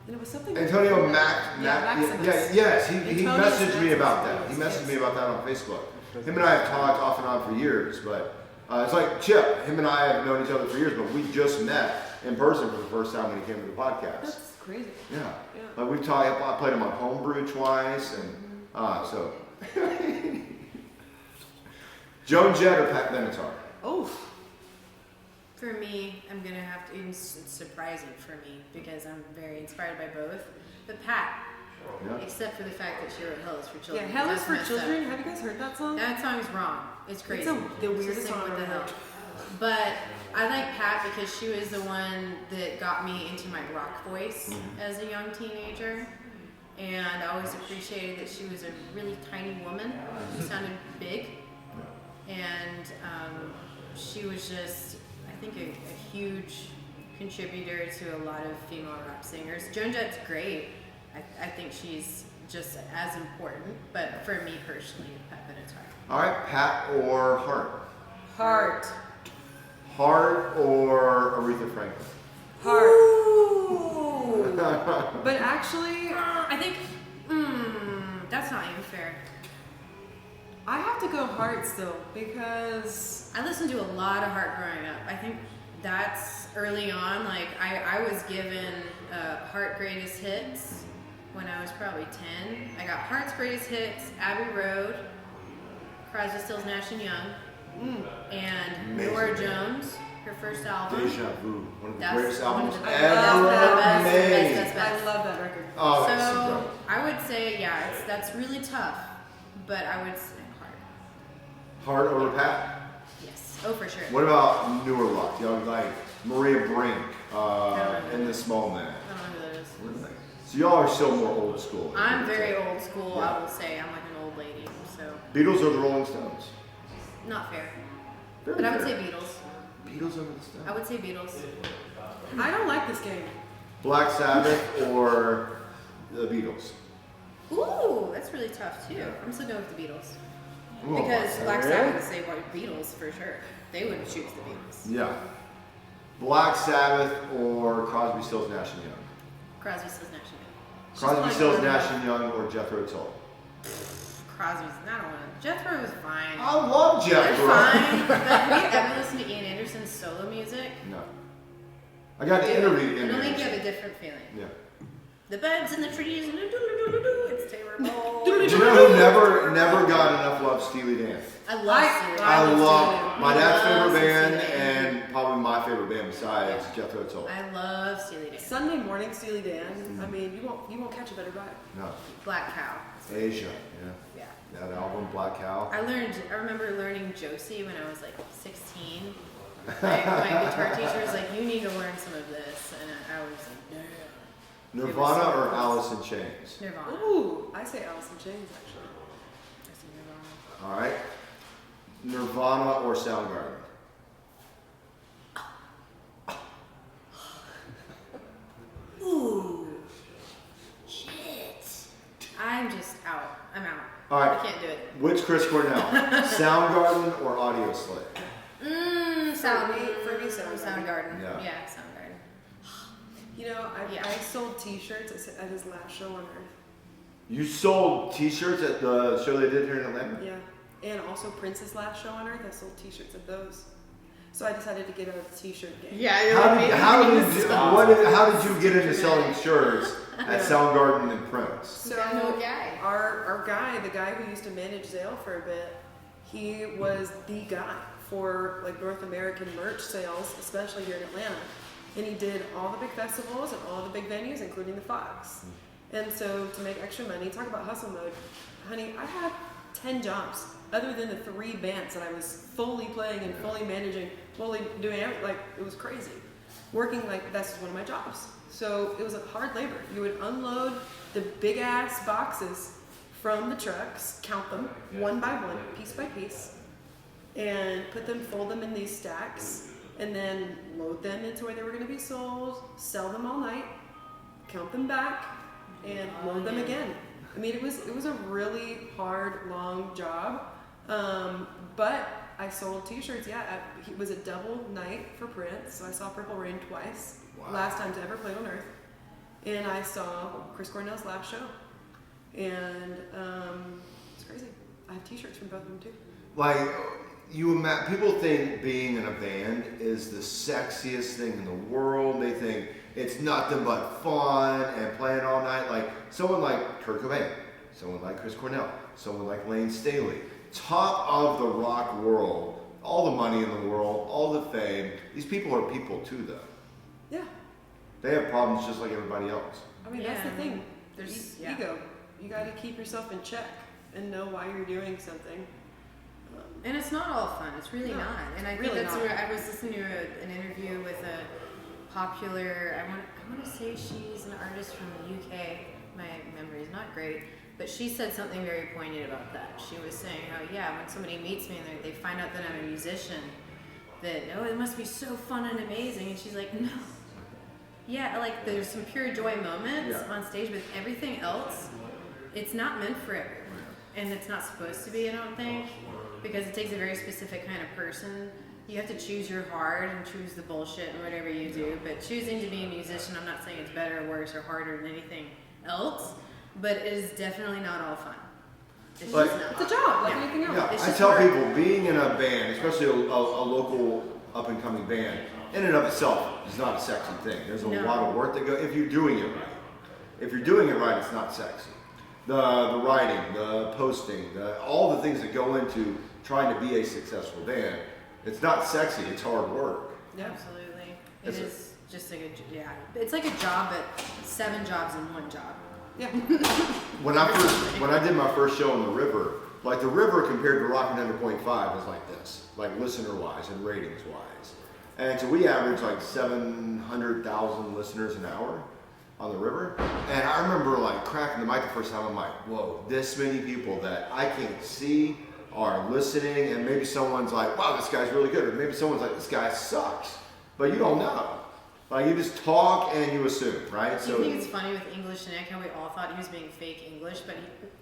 And it was something. Antonio Maximus. Yes, he Antonio messaged me about Maximus, that. He messaged yes. me about that on Facebook. Him and I have talked off and on for years, but it's like Chip. Him and I have known each other for years, but we just met in person for the first time when he came to the podcast. That's crazy. Yeah. Yeah. Like we've talked. I played him on Homebrew twice, and so. Joan Jett or Pat Benatar? Oh, For me, I'm gonna have to. It's surprising for me because I'm very inspired by both. But Pat, Yeah. except for the fact that she wrote "Hell Is for yeah. Children." Hell is That's for messed Children. up. Have you guys heard that song? That song is wrong. It's crazy. the weirdest Just like, song what I've the ever hell. heard. But I like Pat because she was the one that got me into my rock voice as a young teenager. And I always appreciated that she was a really tiny woman. She sounded big. And she was just, I think, a huge contributor to a lot of female rap singers. Joan Jett's great. I think she's just as important, but for me personally, Pepitone. All right, Pat or Hart? Heart. Hart or Aretha Franklin? Heart. Ooh. But actually, I think that's not even fair. I have to go Heart still because I listened to a lot of Heart growing up. I think that's early on. Like I was given Heart Greatest Hits when I was probably 10. I got Heart's Greatest Hits, Abbey Road, Crosby, Stills, Nash and Young, and Amazing. Norah Jones, her first album. Deja Vu, one of the That's greatest one of albums the ever made. best. I love that record. Oh, it's So incredible. I would say, yeah, that's really tough, but I would say Heart. Hart over Pat? Yes. Oh, for sure. What about newer luck? You know, like Maria Brink know. and the Small Man. I don't know who that is. Really? So y'all are still more old school. I'm very old school, Yeah. I will say. I'm like an old lady, so Beatles or the Rolling Stones? not fair. Very But I would say fair. Beatles. Beatles over the Stones. I would say Beatles. I don't like this game. Black Sabbath or the Beatles? Ooh, that's really tough too. I'm still going with the Beatles. Ooh, Because Black really? Sabbath would say Beatles for sure. They would choose the Beatles. Yeah. Black Sabbath or Crosby, Stills, Nash and Young? Crosby, Stills, Nash and Young. Crosby, like Stills, one of Nash the- and Young or Jethro Tull? Crosby's not one. Jethro was fine. I love They're Jethro. fine. But have you ever listened to Ian Anderson's solo music? No. I got to interview I him. don't think you have a different feeling. Yeah. The birds in the trees and it's terrible. Do you know who never got enough love? Steely Dan. I love Steely. I love love Steely my Dan. dad's I love favorite band Steely Dan. and probably my favorite band besides Jethro Tull. I love Steely Dan. Sunday morning Steely Dan. I mean, you won't catch a better vibe. No. Black Cow. Asia. Yeah. Yeah. That album, Black Cow. I remember learning Josie when I was like 16. My guitar teacher was like, you need to learn some of this. And I was like, yeah. Nirvana or Alice in Chains? Nirvana. Ooh, I say Alice in Chains actually. I see Nirvana. All right. Nirvana or Soundgarden? Ooh. Shit. I'm just out. I'm out. All right. I can't do it. Which Chris Cornell? Soundgarden or Audio Slave? For me, Soundgarden. Soundgarden. Yeah. Yeah, Soundgarden. You know, Yeah. I sold T-shirts at his last show on Earth. You sold T-shirts at the show they did here in Atlanta? Yeah, and also Prince's last show on Earth. I sold T-shirts of those. So I decided to get out of the T-shirt game. Yeah. How did you get into selling shirts at Soundgarden and Prince? So got no guy. our guy, the guy who used to manage Zale for a bit, he was the guy for like North American merch sales, especially here in Atlanta. And he did all the big festivals and all the big venues, including the Fox. And so to make extra money, talk about hustle mode, honey, I had 10 jobs other than the 3 bands that I was fully playing and fully managing, fully doing everything. Like, it was crazy. Working like that's one of my jobs. So it was a hard labor. You would unload the big ass boxes from the trucks, count them one by one, piece by piece, and fold them in these stacks, and then load them into where they were going to be sold, sell them all night, count them back, and load them again. I mean, it was a really hard, long job, but I sold T-shirts. Yeah, it was a double night for Prince, so I saw Purple Rain twice. Wow. Last time to ever play on Earth, and I saw Chris Cornell's last show, and it's crazy. I have T-shirts from both of them too. Like, people think being in a band is the sexiest thing in the world. They think it's nothing but fun and playing all night. Like someone like Kurt Cobain, someone like Chris Cornell, someone like Lane Staley, top of the rock world, all the money in the world, all the fame. These people are people too, though. Yeah, They have problems just like everybody else. I mean that's the Yeah, thing. there's- E- yeah. ego. You got to keep yourself in check and know why you're doing something. And it's not all fun. It's really No, not. And I think really that's not. where I was listening to an interview with a popular. I want to say she's an artist from the UK. My memory is not great, but she said something very poignant about that. She was saying how when somebody meets me and they find out that I'm a musician, that it must be so fun and amazing. And she's like, no, Yeah, like there's some pure joy moments Yeah. on stage, but everything else, it's not meant for everyone. And it's not supposed to be, I don't think, because it takes a very specific kind of person. You have to choose your heart and choose the bullshit and whatever you do. But choosing to be a musician, I'm not saying it's better or worse or harder than anything else, but it is definitely not all fun. It's Like- just not. It's a job, like Yeah. anything else. Yeah, It's I just tell work. people being in a band, especially a local up and coming band, in and of itself is not a sexy thing. There's a No. lot of work that goes if you're doing it right. If you're doing it right, it's not sexy. The writing, the posting, all the things that go into trying to be a successful band, it's not sexy. It's hard work. Yeah. Absolutely. It Is it? is just like it's like a job, but 7 jobs in one job. Yeah. When I did my first show on the River, like the River compared to Rockin' 100.5 is like this, like listener wise and ratings wise. And so we average like 700,000 listeners an hour on the River. And I remember like cracking the mic the first time. I'm like, whoa, this many people that I can't see are listening. And maybe someone's like, wow, this guy's really good. Or maybe someone's like, this guy sucks. But you don't know. Like you just talk and you assume, right? Do you think it's funny with English Nick how we all thought he was being fake English, but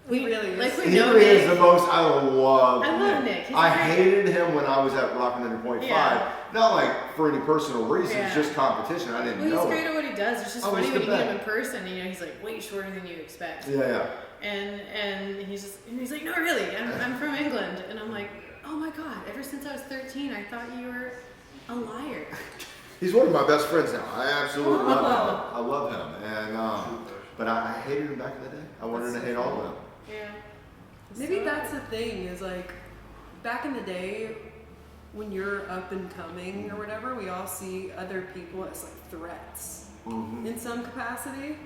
He really is. like we he know is Nick. the most. I love Nick. He's I great. hated him when I was at Rockin' 100.5. Yeah. Not like for any personal reasons, Yeah. just competition. I didn't Well, know he's great him. at what he does. It's just Oh, funny he's when the you meet him in best. person. You know, he's like way shorter than you expect. Yeah. And he's like, no, really, I'm from England, and I'm like, oh my god, ever since I was 13, I thought you were a liar. He's one of my best friends now. I absolutely love him. I love him. And but I hated him back in the day. I wanted to hate all of them. Yeah. Maybe that's the thing is like back in the day when you're up and coming or whatever, we all see other people as like threats in some capacity.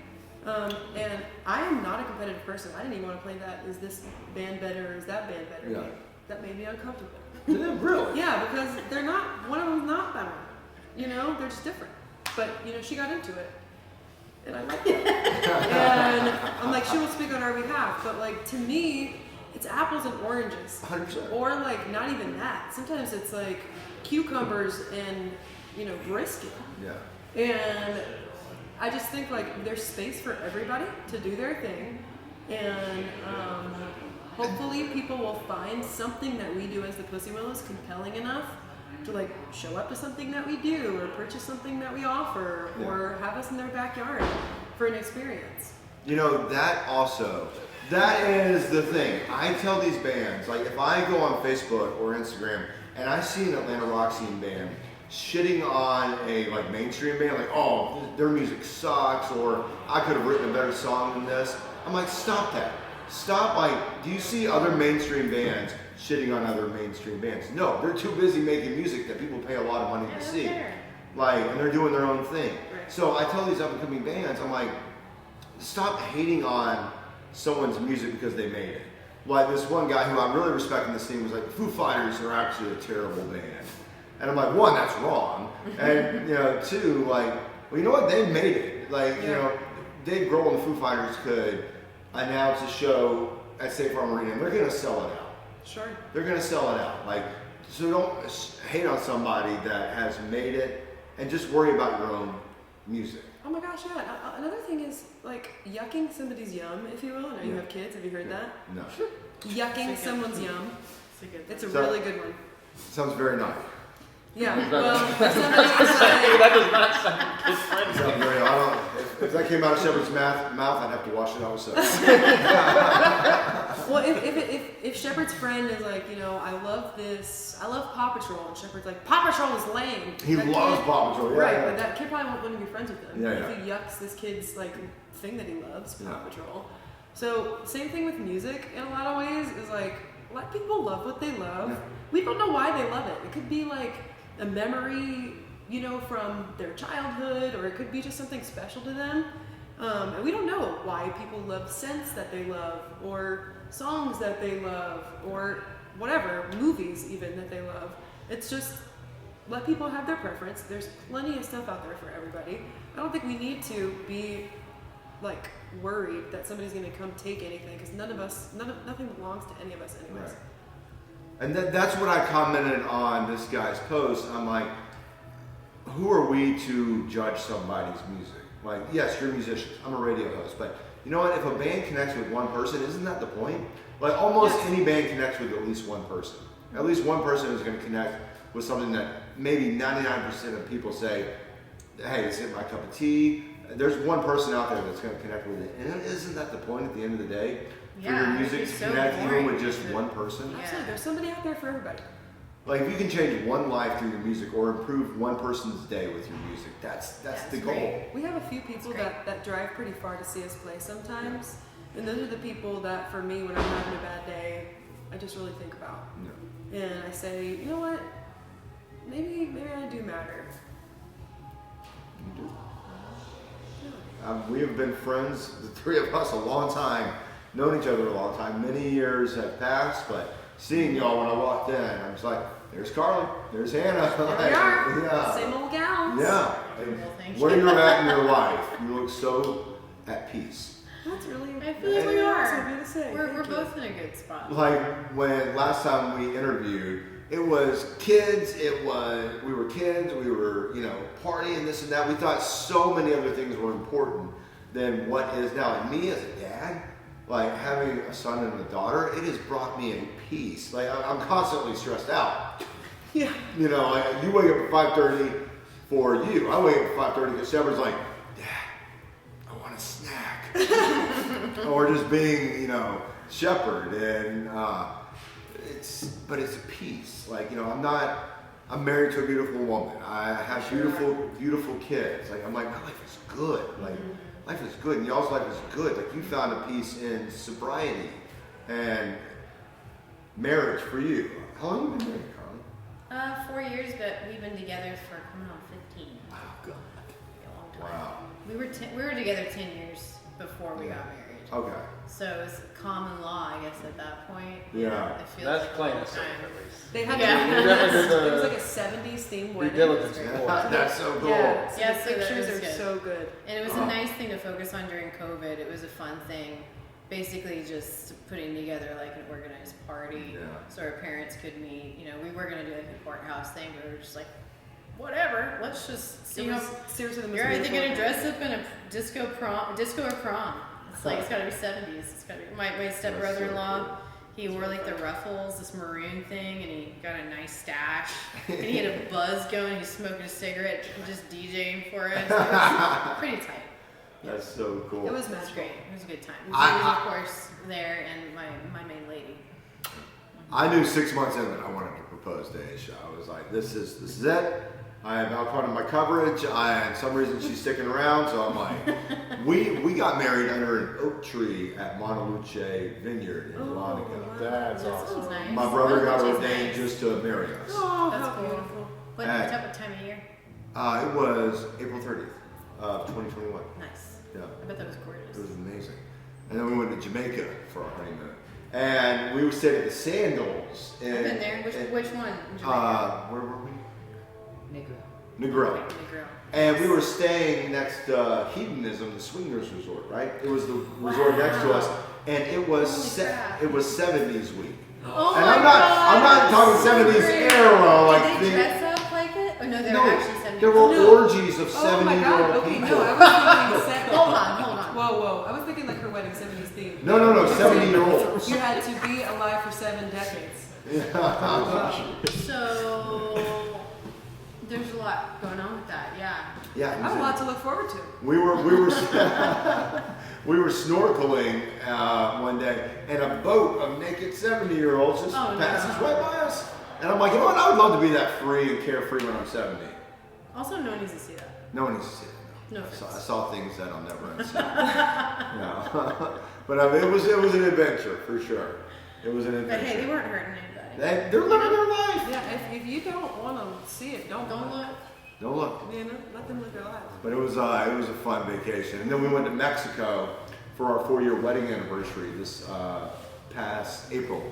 And I am not a competitive person. I didn't even want to play that. Is this band better or is that band better? Yeah. That made me uncomfortable. Yeah, really? Yeah, because they're not, one of them's not better. You know, they're just different. But, you know, she got into it. And I liked it. And I'm like, she will speak on our behalf. But, like, to me, it's apples and oranges. 100%. Or, like, not even that. Sometimes it's, like, cucumbers and, you know, brisket. Yeah. And I just think, like, there's space for everybody to do their thing. And hopefully people will find something that we do as the Pussywillows compelling enough to like show up to something that we do or purchase something that we offer or have us in their backyard for an experience. You know, that is the thing. I tell these bands, like if I go on Facebook or Instagram and I see an Atlanta rock scene band shitting on a like mainstream band, like, oh, their music sucks, or I could have written a better song than this. I'm like, stop that. Stop, like, do you see other mainstream bands shitting on other mainstream bands? No, they're too busy making music that people pay a lot of money to see. Like, and they're doing their own thing. Right. So I tell these up and coming bands, I'm like, stop hating on someone's music because they made it. Like this one guy who I'm really respecting this thing was like, Foo Fighters are actually a terrible band. And I'm like, one, that's wrong. And, you know, two, like, well, you know what? They made it. Like, you know, Dave Grohl and the Foo Fighters could announce a show at State Farm Arena and they're going to sell it out. Sure. They're going to sell it out. Like, so don't hate on somebody that has made it and just worry about your own music. Oh my gosh, yeah. Another thing is like yucking somebody's yum, if you will. I know you have kids. Have you heard that? No. Yucking someone's yum. It's a So- really good one. Sounds very nice. Yeah. Well, if somebody is like, That does not sound kid friendly. Sounds very, I don't, if that came out of Shepard's mouth, I'd have to wash it out myself. well, if Shepard's friend is like, you know, I love Paw Patrol, and Shepard's like, Paw Patrol is lame. He That loves kid- Paw Patrol, yeah. Right, yeah. but that kid probably won't want to be friends with him Yeah, if yeah. he yucks this kid's like thing that he loves, Paw Yeah. Patrol. So same thing with music in a lot of ways is like let people love what they love. Yeah. We don't know why they love it. It could be like a memory, you know, from their childhood, or it could be just something special to them. And we don't know why people love scents that they love, or songs that they love, or whatever, movies even that they love. It's just let people have their preference. There's plenty of stuff out there for everybody. I don't think we need to be like worried that somebody's going to come take anything, because nothing belongs to any of us anyways. Right. And that's what I commented on this guy's post. I'm like, who are we to judge somebody's music? Like, yes, you're musicians. I'm a radio host, but you know what? If a band connects with one person, isn't that the point? Like, almost any band connects with at least one person. At least one person is going to connect with something that maybe 99% of people say, hey, this isn't my cup of tea. There's one person out there that's going to connect with it. And isn't that the point at the end of the day? For your music to connect even with just one person? Absolutely. There's somebody out there for everybody. Like, if you can change one life through your music or improve one person's day with your music, that's the goal. great. We have a few people that drive pretty far to see us play sometimes. And those are the people that, for me, when I'm having a bad day, I just really think about. Yeah. And I say, you know what? Maybe I do matter. You do. We have been friends, the three of us, a long time. Known each other a long time. Many years have passed, but seeing y'all when I walked in, I was like, there's Carly, there's Hannah. There we are. Yeah. Same old gals. Yeah. Well, thank Where you. you're at in your life, you look so at peace. That's really. I feel like we really are. awesome of you to say. We're Thank you. both in a good spot. Like when last time we interviewed, it was kids, we were kids, we were, partying, this and that. We thought so many other things were important than what is now. And me as a dad, like having a son and a daughter, it has brought me a peace. Like I'm constantly stressed out. Yeah. Like you wake up at 5:30 for you. I wake up at 5:30 because Shepard's like, Dad, I want a snack. Or just being, Shepherd. And but it's a peace. Like, I'm married to a beautiful woman. I have beautiful kids. Like, I'm like, my life is good. Like, life is good, and y'all's life is good. Like, you found a peace in sobriety and marriage for you. How long have you been married, Carly? 4 years, but we've been together for coming on 15. Oh, God. A long time. Wow. We were together 10 years before we got married. Okay. So it was common law, I guess, at that point. Yeah. It feels That's like a plain long and simple, time. at least. They had Yeah. it was like a 70s themed Due wedding. diligence Great. before. That's so cool. Yeah, so Yeah, the so that pictures was are good. so good. And it was a nice thing to focus on during COVID. It was a fun thing. Basically just putting together like an organized party so our parents could meet. We were going to do like a courthouse thing, but we were just like, whatever, let's just see It how... was seriously the most You're either beautiful going to thing. dress up in a disco or prom. It's like, it's got to be 70s. It's got to be... My step-brother-in-law, he wore like the ruffles, this maroon thing, and he got a nice stash. And he had a buzz going. He was smoking a cigarette and just DJing for us. It was pretty tight. That's so cool. It was It was magical. great. It was a good time. He I- was, of course, there, and my main lady. I knew 6 months in that I wanted to propose to Aisha. I was like, this is it. I have outputted my coverage. And some reason she's sticking around, so I'm like, we got married under an oak tree at Montaluce Vineyard in Monaco. That's That awesome. sounds nice. My brother got Which is ordained nice. just to marry us. Oh, That's how cool. beautiful. What time of year? It was April 30th of 2021. Nice. Yeah. I bet that was gorgeous. It was amazing. And then we went to Jamaica for our honeymoon. And we stayed at the Sandals. I've been there. Which one? In Jamaica? Where were we? Negro. Negril. Negro. And we were staying next to Hedonism, the swingers resort, right? It was the resort next to us, and it was Holy crap. it was 70s week. Oh And my I'm God, not talking so 70s great. era like Did they the- dress up like it? Oh no, they were No, actually 70s. there were No. orgies of Oh my 70-year-old god, okay, people. no, I was thinking Hold on. Whoa. I was thinking like her wedding 70s theme. No, 70-year-olds. You had to be alive for 7 decades. So there's a lot going on with that. Yeah. Yeah, I have a lot to look forward to. we were we were snorkeling one day, and a boat of naked 70-year-olds just Oh, no. passes right by us. And I'm like, I would love to be that free and carefree when I'm 70. Also, no one needs to see that. No one needs to see it. No I offense. saw things that I'll never unsee. No. But it was an adventure for sure. It was an But adventure. hey, they weren't hurting anybody. They're living their life. Yeah, if you don't want to see it, don't Don't look. Don't look. Let them live their lives. But it was a fun vacation, and then we went to Mexico for our 4-year wedding anniversary this past April,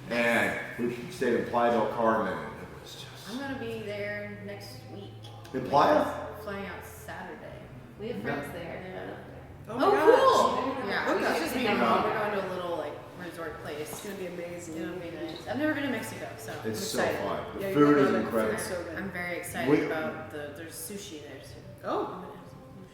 and we stayed in Playa del Carmen. And it was I'm just gonna be there next week. in Playa. Flying out Saturday. We have friends there. Yeah. Oh, my Oh, gosh. cool. Yeah, Okay. it's just me and Mom. We're going to a little like resort place. gonna be amazing. It'll be nice. I've never been to Mexico, so I'm It's so excited. fun. The Yeah, food you is know, incredible. Food's so good. I'm very excited We- about there's sushi there too. Oh,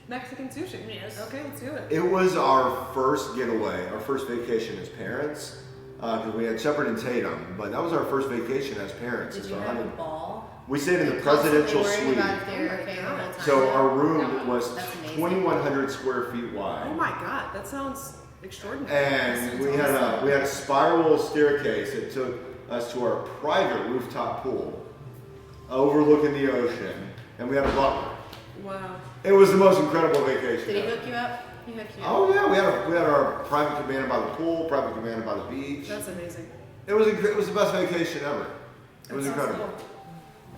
Mexican sushi. Yes. Okay, let's do it. It was our first getaway, our first vacation as parents, because we had Shepard and Tatum, but that was our first vacation as parents. Did as you a have a honey- ball? We stayed in the Like, constantly presidential worrying suite. about if they were Oh my okay the God. whole time. So our room was That's amazing. 2,100 square feet wide. Oh my god, that sounds extraordinary. And we had a spiral staircase that took us to our private rooftop pool, overlooking the ocean, and we had a butler. Wow. It was the most incredible vacation. Did he ever. hook you up? He hooked you up. Oh yeah, we had our private cabana by the pool, private cabana by the beach. That's amazing. It was the best vacation ever. It was That sounds incredible, cool.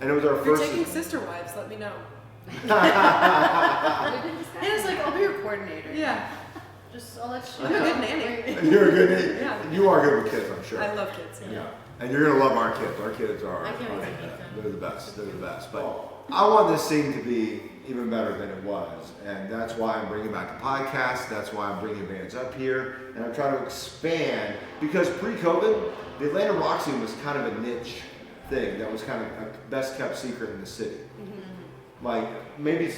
and it was our If you're first. taking sister wives, let me know. And it's like, I'll be your coordinator. Yeah, Just, I'll let you I'm a know. good nanny. You're a good. Yeah. You are good with kids, I'm sure. I love kids. Yeah, and you're gonna love our kids. Our kids are. I can't wait to meet them. They're the best. They're the best. But I want this scene to be even better than it was, and that's why I'm bringing back the podcast. That's why I'm bringing bands up here, and I'm trying to expand because pre-COVID, the Atlanta rock scene was kind of a niche thing that was kind of a best kept secret in the city. Like maybe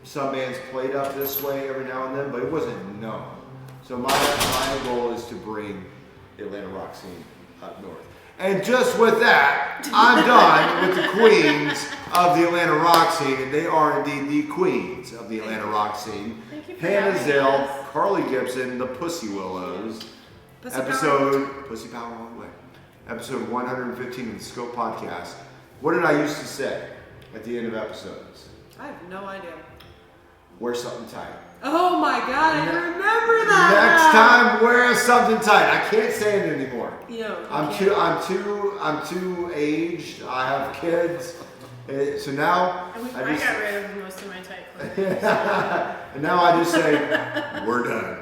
some bands played up this way every now and then, but it wasn't known. So my goal is to bring the Atlanta rock scene up north. And just with that, I'm done with the queens of the Atlanta rock scene, and they are indeed the queens of the Atlanta rock scene. Thank you for Hannah having Zell, us. Carly Gibson, the Pussywillows. Pussy power. Episode Pussy Power all the way. Episode 115 of the Scope Podcast. What did I used to say at the end of episodes? I have no idea. Wear something tight. Oh my god, I remember that. Next time, wear something tight. I can't say it anymore. You know, you I'm can't. I'm too aged. I have kids. So now I I just got rid of most of my tight clothes. and now I just say we're done.